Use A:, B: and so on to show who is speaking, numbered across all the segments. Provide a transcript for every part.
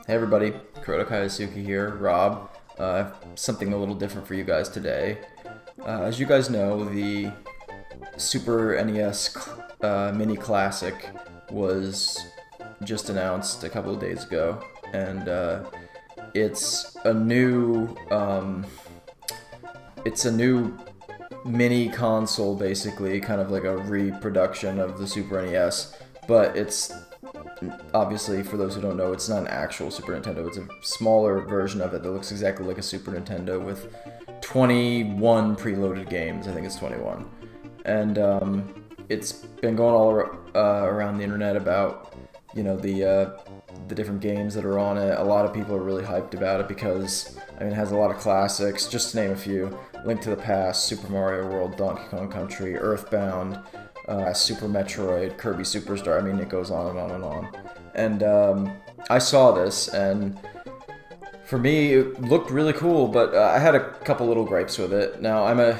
A: Hey everybody, Chrono here, Rob. I have something a little different for you guys today. As you guys know, the Super NES Mini Classic was just announced a couple of days ago, and it's a new mini console, basically, kind of like a reproduction of the Super NES, but it's obviously, for those who don't know, it's not an actual Super Nintendo. It's a smaller version of it that looks exactly like a Super Nintendo with 21 preloaded games. I think it's 21. And it's been going all around the internet about, the different games that are on it. A lot of people are really hyped about it because, it has a lot of classics. Just to name a few: Link to the Past, Super Mario World, Donkey Kong Country, Earthbound, Super Metroid, Kirby Superstar. It goes on and on and on. And I saw this, and for me, it looked really cool, but I had a couple little gripes with it. Now, I'm a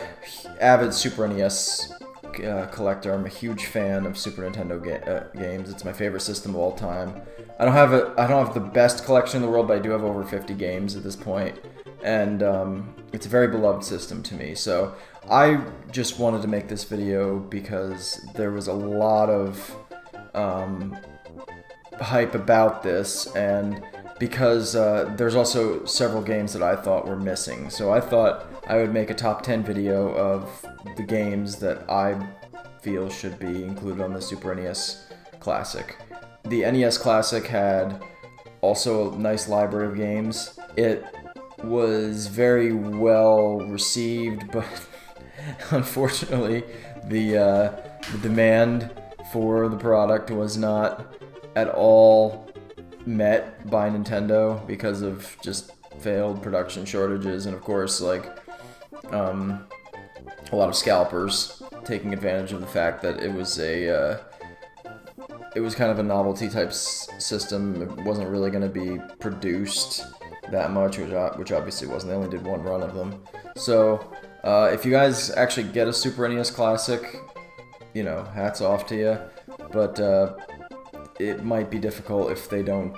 A: avid Super NES collector. I'm a huge fan of Super Nintendo games. It's my favorite system of all time. I don't have the best collection in the world, but I do have over 50 games at this point, and it's a very beloved system to me. So I just wanted to make this video because there was a lot of hype about this, and because there's also several games that I thought were missing. So I thought I would make a top 10 video of the games that I feel should be included on the Super NES Classic. The NES Classic had also a nice library of games. It was very well received, but unfortunately the demand for the product was not at all met by Nintendo because of just failed production shortages, and of course, a lot of scalpers taking advantage of the fact that it was kind of a novelty type system. It wasn't really going to be produced that much, which obviously wasn't. They only did one run of them. So if you guys actually get a Super NES Classic, hats off to you. But it might be difficult if they don't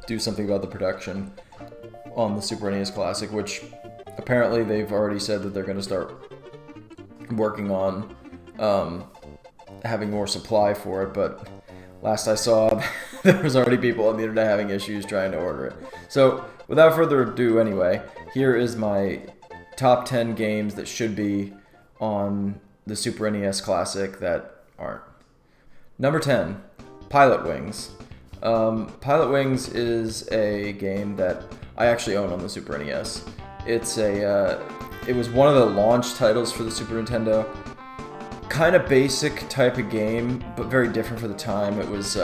A: do something about the production on the Super NES Classic, which apparently they've already said that they're going to start working on having more supply for it, but last I saw, there was already people on the internet having issues trying to order it. So without further ado, anyway, here is my top 10 games that should be on the Super NES Classic that aren't. Number 10, Pilot Wings. Pilot Wings is a game that I actually own on the Super NES. It was one of the launch titles for the Super Nintendo. Kind of basic type of game, but very different for the time. It was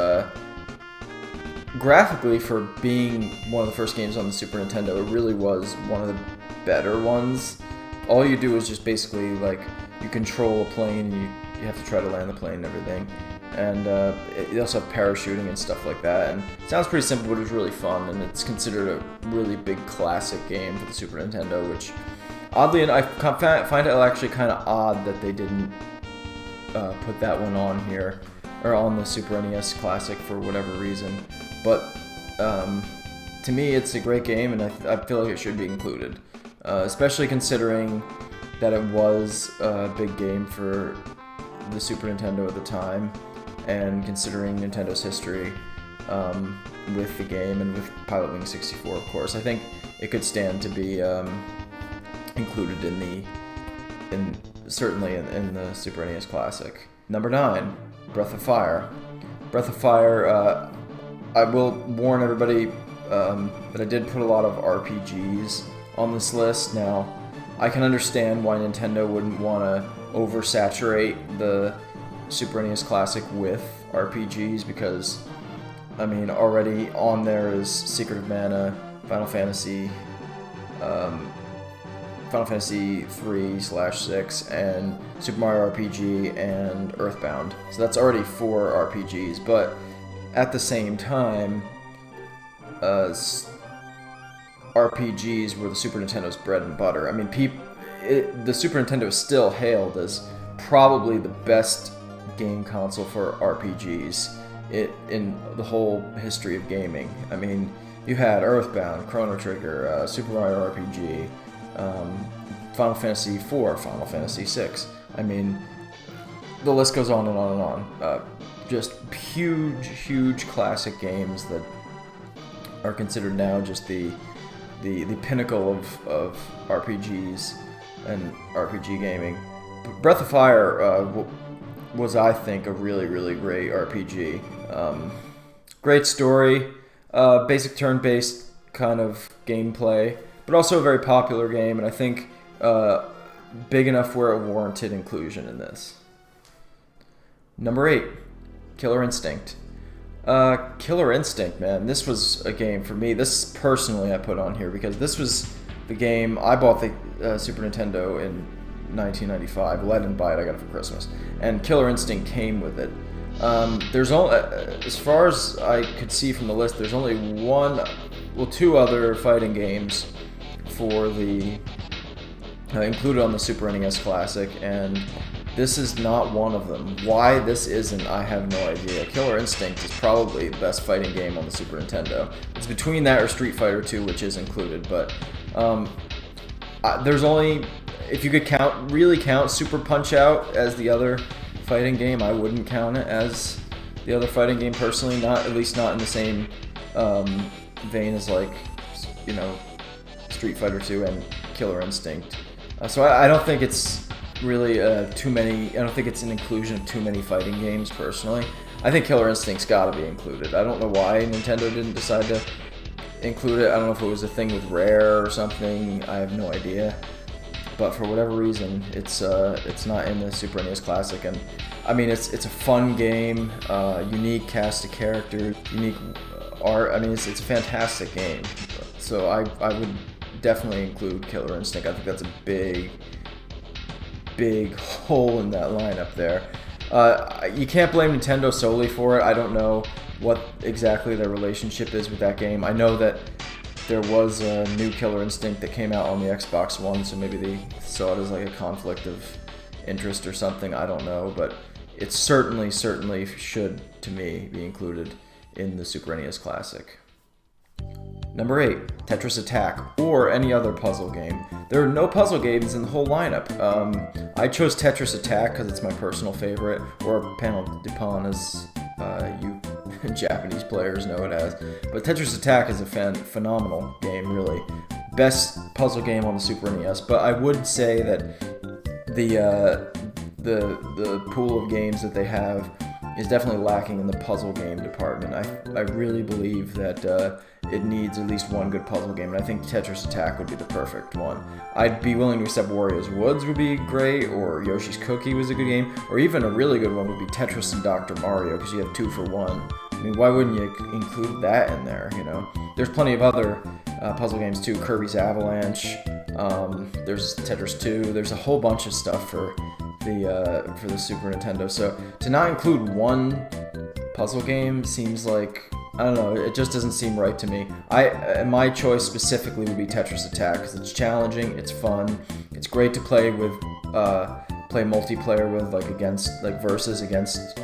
A: graphically, for being one of the first games on the Super Nintendo, it really was one of the better ones. All you do is just basically, you control a plane, and you have to try to land the plane and everything. And you also have parachuting and stuff like that. And it sounds pretty simple, but it was really fun, and it's considered a really big classic game for the Super Nintendo, which, oddly enough, I find it actually kind of odd that they didn't put that one on here, or on the Super NES Classic for whatever reason. But to me, it's a great game, and I feel like it should be included, especially considering that it was a big game for the Super Nintendo at the time, and considering Nintendo's history with the game and with Pilot Wings 64, of course. I think it could stand to be included certainly in the Super NES Classic. Number 9, Breath of Fire. Breath of Fire, I will warn everybody that I did put a lot of RPGs on this list. Now, I can understand why Nintendo wouldn't want to oversaturate the Super NES Classic with RPGs, because, already on there is Secret of Mana, Final Fantasy 3/6, and Super Mario RPG, and Earthbound. So that's already 4 RPGs, but at the same time, RPGs were the Super Nintendo's bread and butter. The Super Nintendo is still hailed as probably the best game console for RPGs in the whole history of gaming. I mean, you had Earthbound, Chrono Trigger, Super Mario RPG, Final Fantasy IV, Final Fantasy VI. I mean, the list goes on and on and on. Just huge classic games that are considered now just the pinnacle of RPGs and RPG gaming. Breath of Fire was, I think, a really great RPG. Great story, basic turn-based kind of gameplay, but also a very popular game, and I think big enough where it warranted inclusion in this. Number 8, Killer Instinct. Killer Instinct, man, this was a game for me. This personally I put on here because this was the game I bought the Super Nintendo in 1995. Well, I didn't buy it, I got it for Christmas. And Killer Instinct came with it. There's only, as far as I could see from the list, there's only two other fighting games for the included on the Super NES Classic, and this is not one of them. Why this isn't, I have no idea. Killer Instinct is probably the best fighting game on the Super Nintendo. It's between that or Street Fighter 2, which is included, but there's only, if you could really count Super Punch-Out as the other fighting game, I wouldn't count it as the other fighting game personally, at least not in the same vein as, like, you know, Street Fighter 2 and Killer Instinct. So I don't think it's really too many. I don't think it's an inclusion of too many fighting games personally. I think Killer Instinct's got to be included. I don't know why Nintendo didn't decide to include it. I don't know if it was a thing with Rare or something. I have no idea. But for whatever reason, it's not in the Super NES Classic. And I mean, it's a fun game, unique cast of characters, unique art. I mean, it's a fantastic game. So I would definitely include Killer Instinct. I think that's a big hole in that lineup there. You can't blame Nintendo solely for it. I don't know what exactly their relationship is with that game. I know that there was a new Killer Instinct that came out on the Xbox One, so maybe they saw it as like a conflict of interest or something. I don't know, but it certainly should, to me, be included in the Super NES Classic. Number 8, Tetris Attack, or any other puzzle game. There are no puzzle games in the whole lineup. I chose Tetris Attack because it's my personal favorite, or Panel de Pon as you Japanese players know it as. But Tetris Attack is a phenomenal game, really. Best puzzle game on the Super NES, but I would say that the pool of games that they have is definitely lacking in the puzzle game department. I really believe that it needs at least one good puzzle game, and I think Tetris Attack would be the perfect one. I'd be willing to accept Wario's Woods would be great, or Yoshi's Cookie was a good game, or even a really good one would be Tetris and Dr. Mario, because you have 2 for 1. I mean, why wouldn't you include that in there, you know? There's plenty of other puzzle games too, Kirby's Avalanche, there's Tetris 2, there's a whole bunch of stuff for the Super Nintendo, so to not include one puzzle game seems like, I don't know, it just doesn't seem right to me. My choice specifically would be Tetris Attack, because it's challenging, it's fun, it's great to play with, play multiplayer with, versus against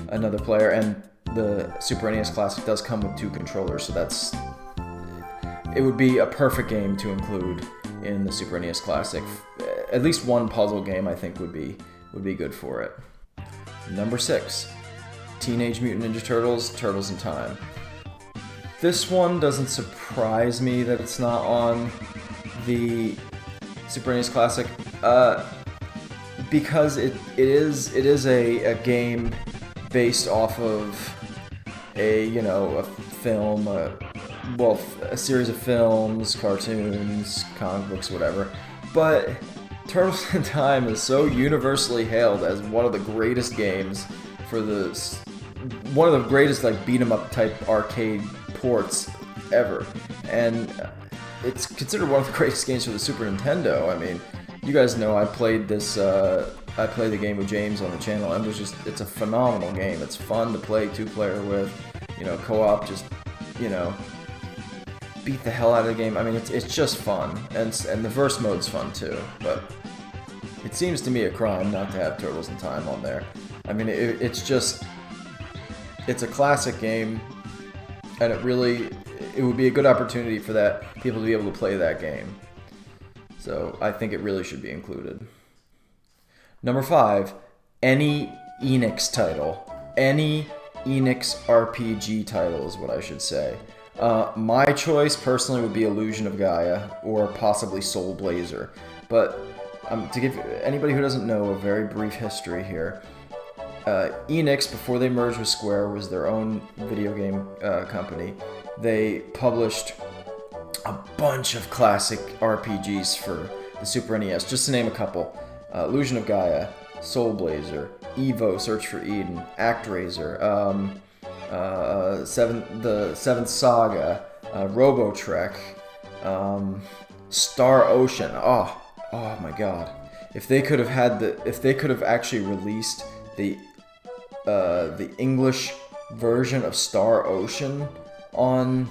A: another player, and the Super NES Classic does come with 2 controllers, so it would be a perfect game to include in the Super NES Classic. At least one puzzle game I think would be good for it. Number 6, Teenage Mutant Ninja Turtles: Turtles in Time. This one doesn't surprise me that it's not on the Super NES Classic, because it is a game based off of a film, a series of films, cartoons, comic books, whatever. But Turtles in Time is so universally hailed as one of the greatest games one of the greatest beat 'em up type arcade ports ever, and it's considered one of the greatest games for the Super Nintendo. I mean, you guys know I played this. I played the game with James on the channel, and it's a phenomenal game. It's fun to play 2-player with, co-op. Just beat the hell out of the game. I mean, it's just fun, and the verse mode's fun too. But it seems to me a crime not to have Turtles in Time on there. I mean, it's just it's a classic game, and it would be a good opportunity for people to be able to play that game. So I think it really should be included. Number 5, any Enix title. Any Enix RPG title is what I should say. My choice personally would be Illusion of Gaia or possibly Soul Blazer. But to give anybody who doesn't know a very brief history here, Enix, before they merged with Square, was their own video game company. They published a bunch of classic RPGs for the Super NES, just to name a couple. Illusion of Gaia, Soul Blazer, Evo, Search for Eden, ActRaiser, the Seventh Saga, Robotrek, Star Ocean. Oh my God! If they could have actually released the English version of Star Ocean on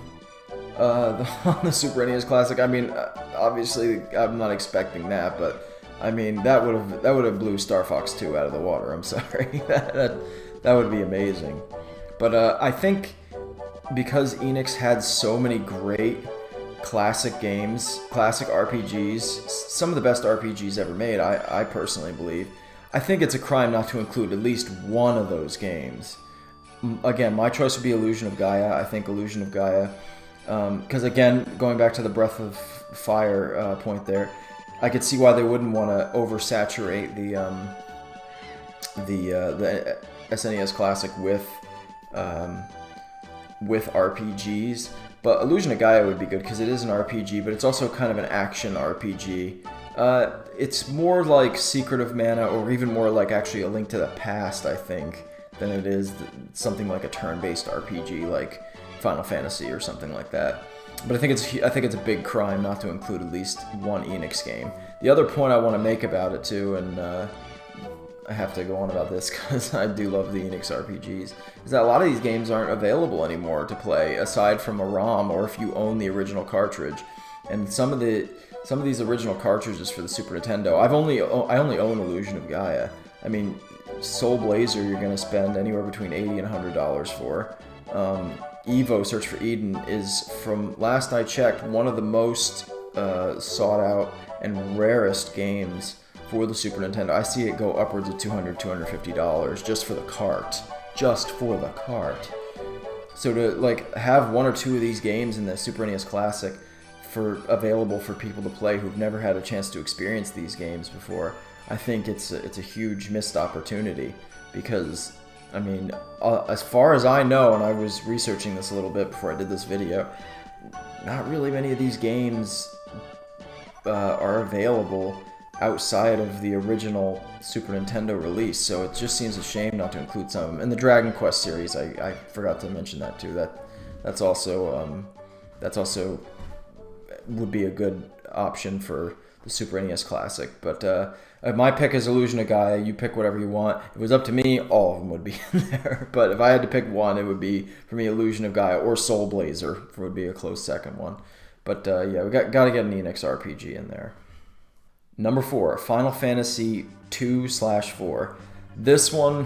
A: the Super NES Classic. I mean, obviously, I'm not expecting that, but I mean that would have blew Star Fox 2 out of the water. I'm sorry, that would be amazing. But I think because Enix had so many great classic games, classic RPGs, some of the best RPGs ever made, I personally believe, I think it's a crime not to include at least one of those games. Again, my choice would be Illusion of Gaia. I think Illusion of Gaia, because again, going back to the Breath of Fire point there, I could see why they wouldn't want to oversaturate the SNES Classic with RPGs. But Illusion of Gaia would be good because it is an RPG, but it's also kind of an action RPG. It's more like Secret of Mana, or even more like actually A Link to the Past, I think, than it is something like a turn-based RPG like Final Fantasy or something like that. But I think it's a big crime not to include at least one Enix game. The other point I want to make about it too, and I have to go on about this because I do love the Enix RPGs, is that a lot of these games aren't available anymore to play aside from a ROM or if you own the original cartridge. And some of these original cartridges for the Super Nintendo, I only own Illusion of Gaia. I mean, Soul Blazer you're going to spend anywhere between $80 and $100 for. Evo, Search for Eden is, from last I checked, one of the most sought out and rarest games for the Super Nintendo. I see it go upwards of $200, $250 just for the cart. Just for the cart. So to like have one or two of these games in the Super NES Classic available for people to play who've never had a chance to experience these games before, I think it's a huge missed opportunity. Because, I mean, as far as I know, and I was researching this a little bit before I did this video, not really many of these games are available outside of the original Super Nintendo release, so it just seems a shame not to include some of them. And the Dragon Quest series, I forgot to mention that too. That's also would be a good option for the Super NES Classic. But my pick is Illusion of Gaia. You pick whatever you want. If it was up to me, all of them would be in there. But if I had to pick one, it would be, for me, Illusion of Gaia or Soul Blazer would be a close second one. But yeah, we got to get an Enix RPG in there. Number 4, Final Fantasy 2/4. This one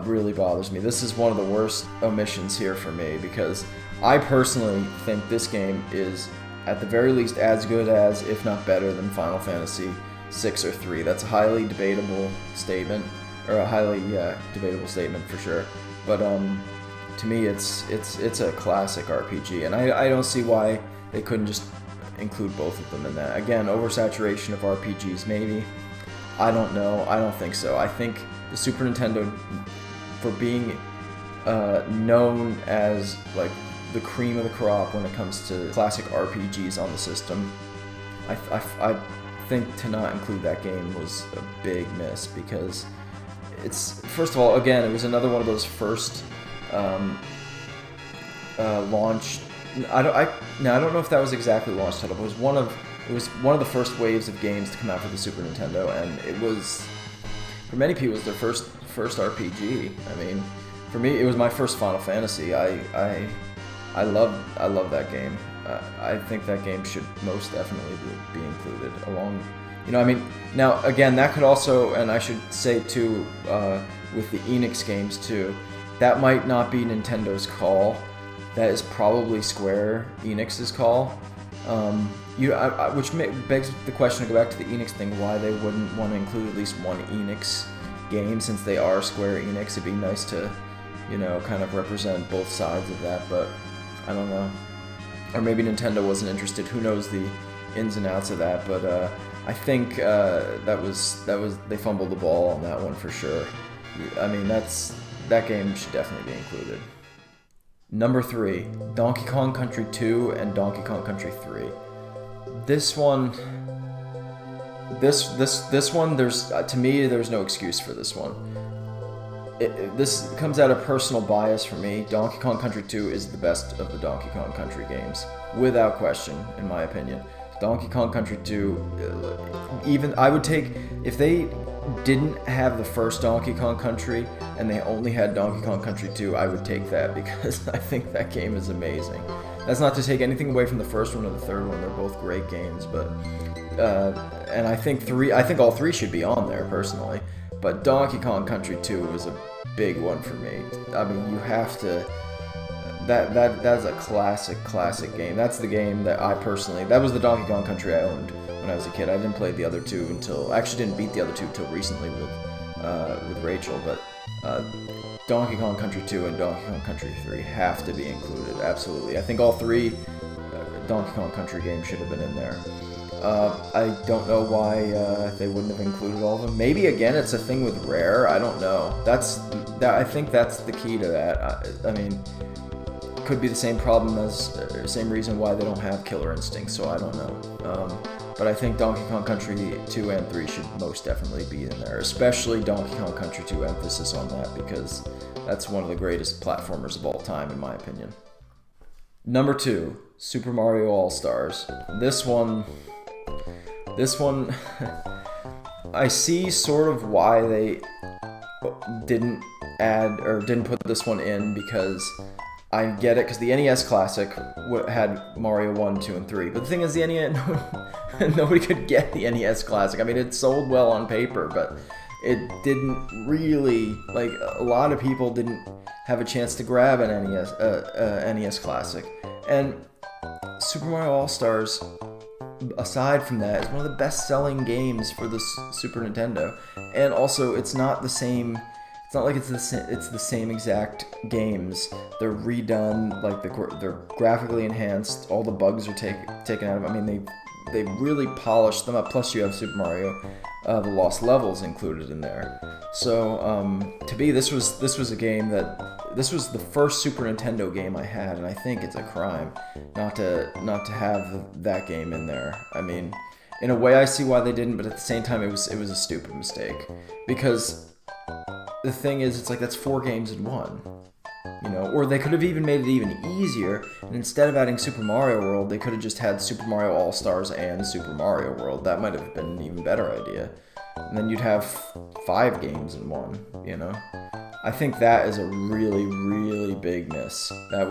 A: really bothers me. This is one of the worst omissions here for me because I personally think this game is at the very least as good as, if not better than, Final Fantasy 6 or 3. That's a highly debatable statement, or a highly debatable statement for sure. But to me, it's a classic RPG, and I don't see why they couldn't just include both of them in that. Again, oversaturation of RPGs, maybe. I don't know. I don't think so. I think the Super Nintendo, for being known as like the cream of the crop when it comes to classic RPGs on the system, I think to not include that game was a big miss because it's, first of all, again, it was another one of those first launch. I don't know if that was exactly launch title, but it was one of the first waves of games to come out for the Super Nintendo, and it was, for many people, it was their first RPG. I mean, for me, it was my first Final Fantasy. I love that game. I think that game should most definitely be included, along You know, I mean, now again, that could also, and I should say too, with the Enix games too, that might not be Nintendo's call. That is probably Square-Enix's call. Which begs the question to go back to the Enix thing, why they wouldn't want to include at least one Enix game since they are Square-Enix. It'd be nice to, you know, kind of represent both sides of that, but I don't know. Or maybe Nintendo wasn't interested. Who knows the ins and outs of that? But I think that was they fumbled the ball on that one for sure. I mean, that game should definitely be included. Number 3, Donkey Kong Country 2 and Donkey Kong Country 3. This one, there's to me, there's no excuse for this one. This comes out of personal bias for me. Donkey Kong Country 2 is the best of the Donkey Kong Country games, without question, in my opinion. Donkey Kong Country 2, even I would take, if they didn't have the first Donkey Kong Country and they only had Donkey Kong Country 2, I would take that because I think that game is amazing. That's not to take anything away from the first one or the third one. They're both great games, but and I think all three should be on there personally. But Donkey Kong Country 2 was a big one for me. I mean, you have to. That's a classic game. That's the game that that was the Donkey Kong Country I owned when I was a kid. I didn't play the other two I actually didn't beat the other two until recently with Rachel, but Donkey Kong Country 2 and Donkey Kong Country 3 have to be included, absolutely. I think all three Donkey Kong Country games should have been in there. I don't know why they wouldn't have included all of them. Maybe, again, it's a thing with Rare, I don't know. I think that's the key to that. I mean, it could be the same problem same reason why they don't have Killer Instinct, so I don't know. But I think Donkey Kong Country 2 and 3 should most definitely be in there, especially Donkey Kong Country 2, emphasis on that, because that's one of the greatest platformers of all time, in my opinion. Number 2, Super Mario AllStars. This one, I see sort of why they didn't put this one in, because I get it, because the NES Classic had Mario 1, 2, and 3. But the thing is, the NES, nobody could get the NES Classic. I mean, it sold well on paper, but it didn't really, like, a lot of people didn't have a chance to grab an NES Classic. And Super Mario All-Stars, aside from that, is one of the best-selling games for the Super Nintendo. And also, it's not the same. It's not like it's the same exact games. They're redone, like they're graphically enhanced. All the bugs are taken out of them. I mean, they really polished them up. Plus, you have Super Mario, the Lost Levels included in there. So to me, this was a game this was the first Super Nintendo game I had, and I think it's a crime not to have that game in there. I mean, in a way, I see why they didn't, but at the same time, it was a stupid mistake, because the thing is, it's like that's 4 games in one, you know. Or they could have even made it even easier, and instead of adding Super Mario World, they could have just had Super Mario All-Stars and Super Mario World. That might have been an even better idea. And then you'd have 5 games in one, you know. I think that is a really, really big miss. I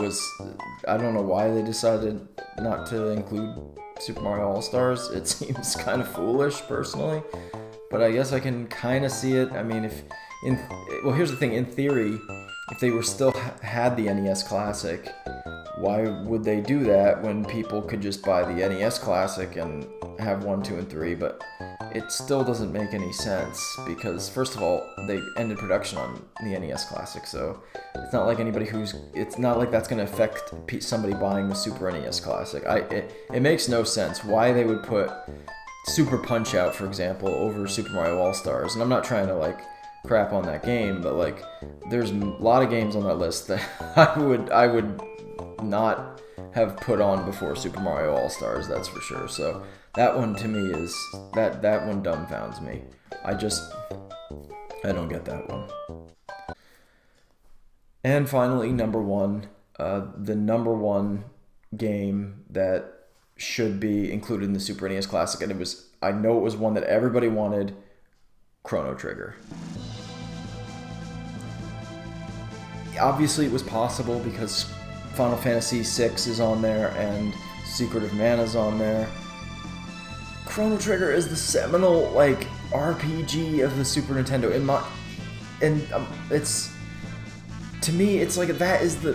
A: don't know why they decided not to include Super Mario All-Stars. It seems kind of foolish, personally. But I guess I can kind of see it. I mean, here's the thing. In theory, if they were still had the NES Classic, why would they do that when people could just buy the NES Classic and have 1, 2, and 3? But it still doesn't make any sense, because first of all, they ended production on the NES Classic, so it's not like it's not like that's going to affect somebody buying the Super NES Classic. It makes no sense why they would put Super Punch-Out, for example, over Super Mario All-Stars. And I'm not trying to, like, crap on that game, but, like, there's a lot of games on that list that I would not have put on before Super Mario All-Stars, that's for sure. So that one, to me, is that one dumbfounds me. I don't get that one. And finally, number 1, the number 1 game that should be included in the Super NES Classic, and I know it was one that everybody wanted, Chrono Trigger. Obviously, it was possible because Final Fantasy VI is on there and Secret of Mana is on there. Chrono Trigger is the seminal like RPG of the Super Nintendo it's, to me, it's like that is the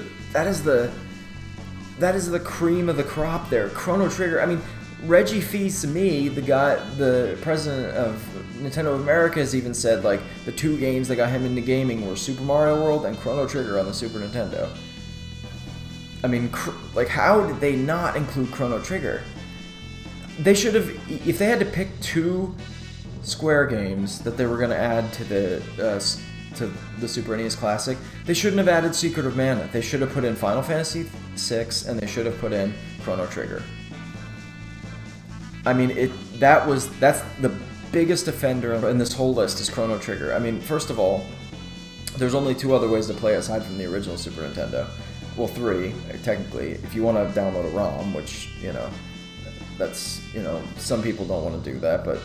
A: cream of the crop there. Chrono Trigger. I mean, Reggie Fils-Aimé, the president of Nintendo of America, has even said like the two games that got him into gaming were Super Mario World and Chrono Trigger on the Super Nintendo. I mean, like, how did they not include Chrono Trigger? They should have, if they had to pick two Square games that they were going to add to the Super NES Classic, they shouldn't have added Secret of Mana. They should have put in Final Fantasy VI, and they should have put in Chrono Trigger. I mean, that's the biggest offender in this whole list is Chrono Trigger. I mean, first of all, there's only two other ways to play aside from the original Super Nintendo. Well, three, technically. If you want to download a ROM, which, that's, some people don't want to do that, but,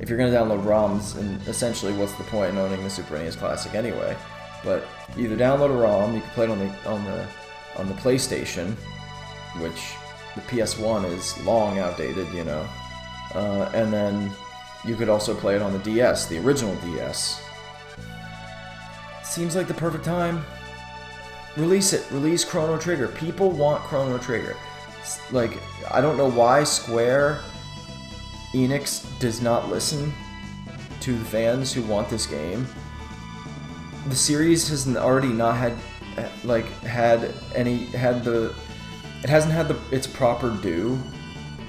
A: if you're going to download ROMs, and essentially what's the point in owning the Super NES Classic anyway? But either download a ROM, you can play it on the PlayStation, which the PS1 is long outdated, and then you could also play it on the DS, the original DS. Seems like the perfect time. Release it. Release Chrono Trigger. People want Chrono Trigger. Like, I don't know why Square-Enix does not listen to the fans who want this game. The series has already not had its proper due,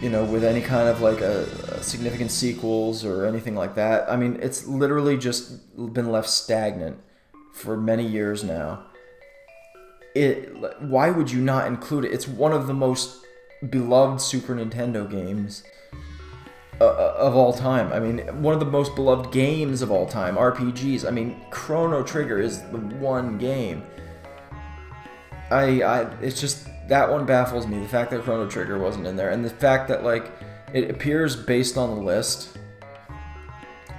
A: with any kind of like a significant sequels or anything like that. I mean, it's literally just been left stagnant for many years now. Why would you not include it? It's one of the most beloved Super Nintendo games of all time. I mean, one of the most beloved games of all time, RPGs. I mean, Chrono Trigger is the one game. It's just, that one baffles me. The fact that Chrono Trigger wasn't in there, and the fact that like it appears based on the list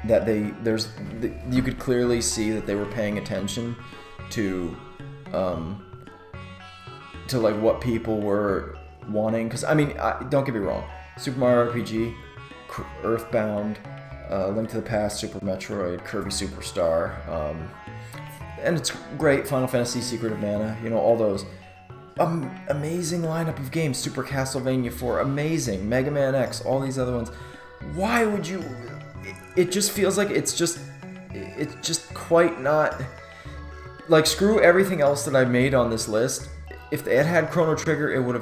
A: that you could clearly see that they were paying attention to like what people were wanting. Because I mean, don't get me wrong, Super Mario RPG, Earthbound, Link to the Past, Super Metroid, Kirby Superstar, and it's great. Final Fantasy, Secret of Mana, all those. Amazing lineup of games. Super Castlevania 4, amazing. Mega Man X, all these other ones. Why would you? It just feels like it's just quite not. Like, screw everything else that I made on this list. If they had Chrono Trigger, it would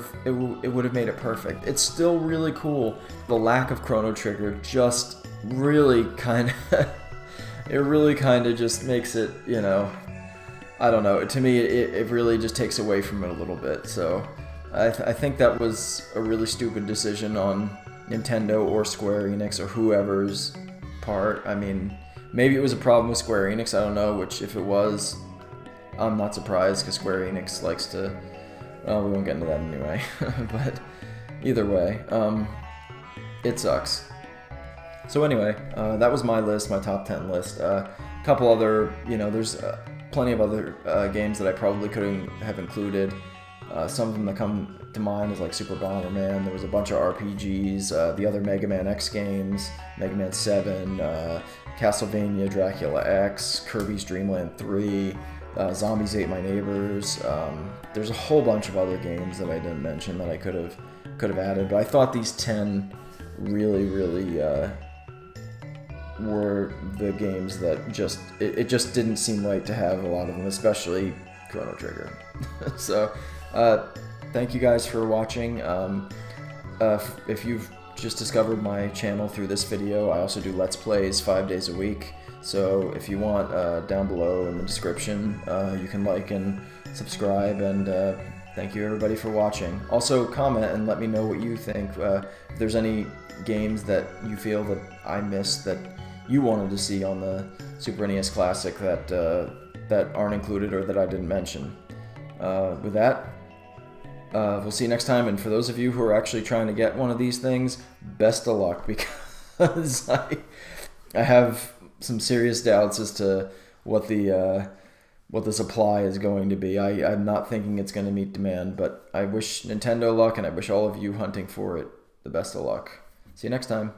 A: have made it perfect. It's still really cool. The lack of Chrono Trigger just really kind of just makes it, I don't know. To me, it really just takes away from it a little bit. So I think that was a really stupid decision on Nintendo or Square-Enix or whoever's part. I mean, maybe it was a problem with Square-Enix. I don't know. Which, if it was, I'm not surprised, because Square-Enix likes to. Well, we won't get into that anyway. But either way, it sucks. So anyway, that was my list, my top 10 list. A couple other, there's plenty of other games that I probably could have included. Some of them that come to mind is like Super Bomberman. There was a bunch of RPGs, the other Mega Man X games, Mega Man 7, Castlevania, Dracula X, Kirby's Dream Land 3, Zombies Ate My Neighbors. There's a whole bunch of other games that I didn't mention that I could have added, but I thought these 10 really were the games that it just didn't seem right to have a lot of them, especially Chrono Trigger. So thank you guys for watching. If you've just discovered my channel through this video, I also do Let's Plays 5 days a week. So if you want, down below in the description, you can like and subscribe, and thank you everybody for watching. Also comment and let me know what you think. If there's any games that you feel that I missed that you wanted to see on the Super NES Classic that aren't included or that I didn't mention. With that, we'll see you next time, and for those of you who are actually trying to get one of these things, best of luck, because I have some serious doubts as to what the supply is going to be. I'm not thinking it's going to meet demand, but I wish Nintendo luck, and I wish all of you hunting for it the best of luck. See you next time.